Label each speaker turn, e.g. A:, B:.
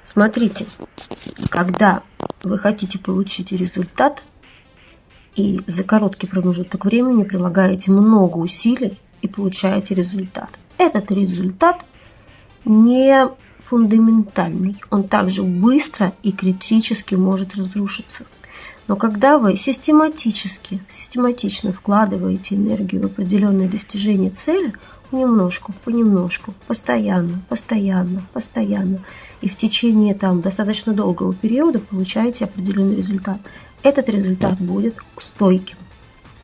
A: Смотрите, когда вы хотите получить результат и за короткий промежуток времени прилагаете много усилий и получаете результат. Этот результат не фундаментальный, он также быстро и критически может разрушиться. Но когда вы систематично вкладываете энергию в определенное достижение цели, понемножку, постоянно, и в течение достаточно долгого периода получаете определенный результат, этот результат будет стойким.